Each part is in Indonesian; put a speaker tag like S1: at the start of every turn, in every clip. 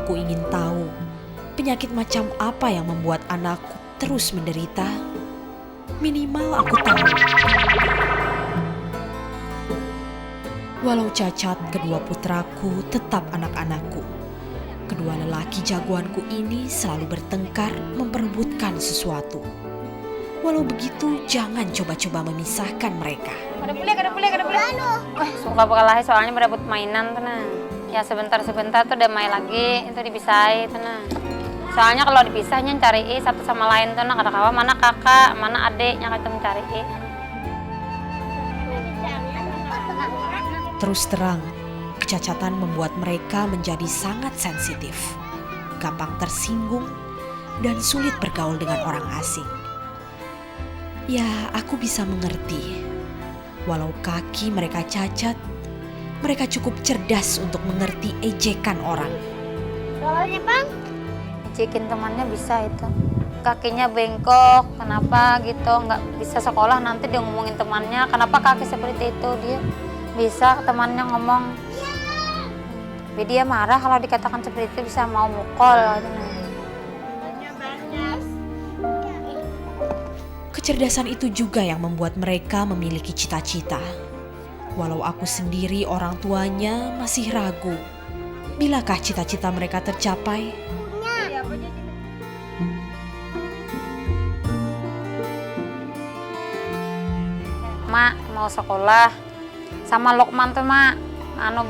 S1: Aku ingin tahu penyakit macam apa yang membuat anakku terus menderita. Minimal aku tahu. Walau cacat, kedua putraku tetap anak-anakku. Kedua lelaki jagoanku ini selalu bertengkar memperebutkan sesuatu. Walau begitu, jangan coba-coba memisahkan mereka.
S2: Kada boleh. Suka kalah soalnya berebut mainan tuh nah. Ya sebentar-sebentar tuh udah main lagi, itu dipisahin tuh nah. Soalnya kalau dipisahnya cari satu sama lain tuh nah, kada kawa mana kakak, mana adiknya ketemu cari.
S1: Terus terang, kecacatan membuat mereka menjadi sangat sensitif, gampang tersinggung, dan sulit bergaul dengan orang asing. Ya, aku bisa mengerti. Walau kaki mereka cacat, mereka cukup cerdas untuk mengerti ejekan orang.
S2: Soalnya bang, ejekin temannya bisa itu. Kakinya bengkok, kenapa gitu, nggak bisa sekolah, nanti dia ngomongin temannya, kenapa kaki seperti itu, dia bisa temannya ngomong. Tapi dia marah kalau dikatakan seperti itu, bisa mau mukul.
S1: Kecerdasan itu juga yang membuat mereka memiliki cita-cita. Walau aku sendiri orang tuanya masih ragu, bilakah cita-cita mereka tercapai?
S2: Mak mau sekolah sama Lokman tuh mak,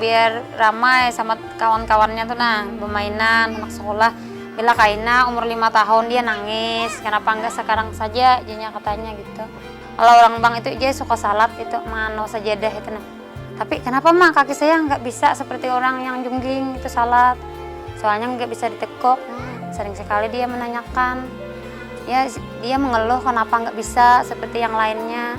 S2: biar ramai sama kawan-kawannya tuh nah, bermainan anak sekolah. Bila Kaina umur 5 tahun dia nangis, kenapa enggak sekarang saja, jadinya katanya gitu. Kalau orang bang itu dia suka salat itu, mano sajadah itu nah. Tapi kenapa mak kaki saya nggak bisa seperti orang yang jungging itu salat? Soalnya nggak bisa ditekuk. Sering sekali dia menanyakan, ya dia mengeluh kenapa nggak bisa seperti yang lainnya.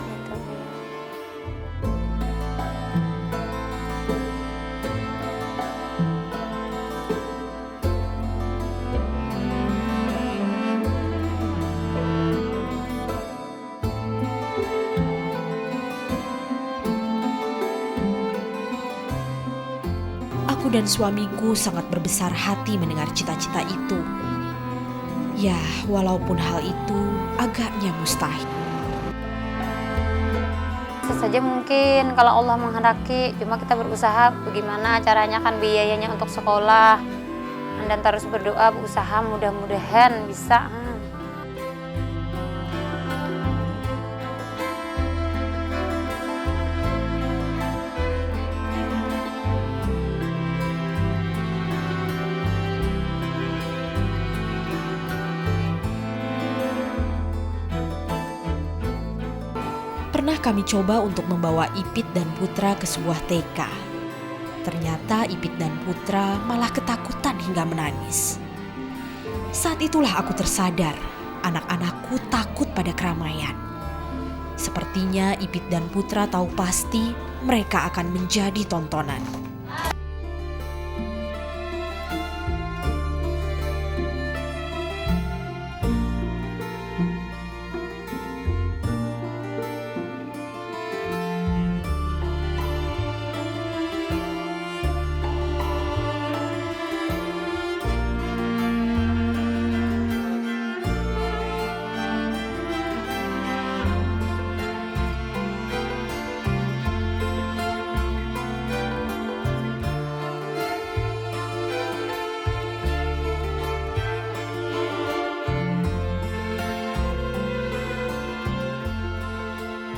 S1: Aku dan suamiku sangat berbesar hati mendengar cita-cita itu. Ya, walaupun hal itu agaknya mustahil.
S2: Bisa saja mungkin kalau Allah menghendaki, cuma kita berusaha bagaimana caranya kan biayanya untuk sekolah. Dan terus berdoa, berusaha mudah-mudahan bisa.
S1: Pernah kami coba untuk membawa Ipit dan Putra ke sebuah TK. Ternyata Ipit dan Putra malah ketakutan hingga menangis. Saat itulah aku tersadar, anak-anakku takut pada keramaian. Sepertinya Ipit dan Putra tahu pasti mereka akan menjadi tontonan.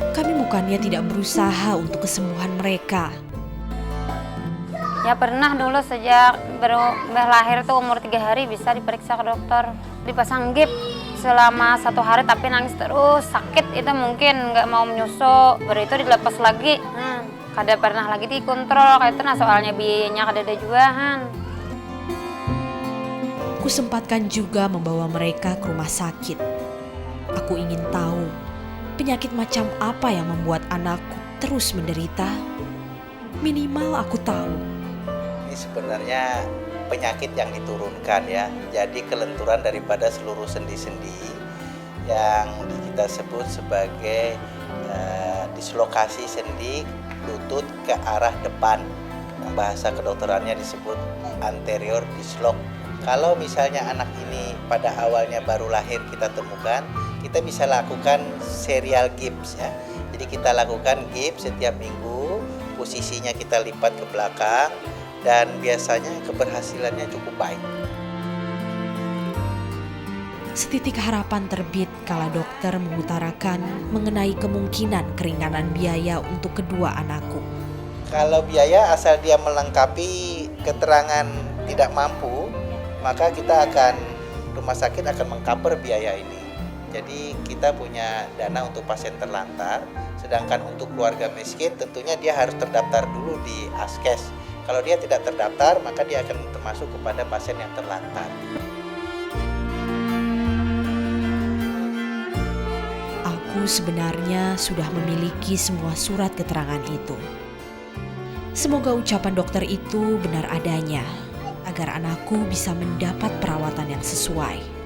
S1: Kami bukannya tidak berusaha untuk kesembuhan mereka.
S2: Ya pernah dulu sejak baru lahir tuh umur 3 hari bisa diperiksa ke dokter. Dipasang gip selama 1 hari tapi nangis terus, sakit itu mungkin nggak mau menyusu. Baru itu dilepas lagi, kada pernah lagi dikontrol kayak itu nah soalnya biayanya kada ada juga.
S1: Kusempatkan juga membawa mereka ke rumah sakit. Aku ingin tahu penyakit macam apa yang membuat anakku terus menderita. Minimal aku tahu.
S3: Ini sebenarnya penyakit yang diturunkan ya. Jadi kelenturan daripada seluruh sendi-sendi yang kita sebut sebagai dislokasi sendi lutut ke arah depan. Bahasa kedokterannya disebut anterior dislok. Kalau misalnya anak ini pada awalnya baru lahir kita temukan, kita bisa lakukan serial gips ya. Jadi kita lakukan gips setiap minggu, posisinya kita lipat ke belakang dan biasanya keberhasilannya cukup baik.
S1: Setitik harapan terbit kala dokter mengutarakan mengenai kemungkinan keringanan biaya untuk kedua anakku.
S3: Kalau biaya asal dia melengkapi keterangan tidak mampu, maka rumah sakit akan mengcover biaya ini. Jadi kita punya dana untuk pasien terlantar, sedangkan untuk keluarga miskin tentunya dia harus terdaftar dulu di Askes. Kalau dia tidak terdaftar, maka dia akan termasuk kepada pasien yang terlantar.
S1: Aku sebenarnya sudah memiliki semua surat keterangan itu. Semoga ucapan dokter itu benar adanya, agar anakku bisa mendapat perawatan yang sesuai.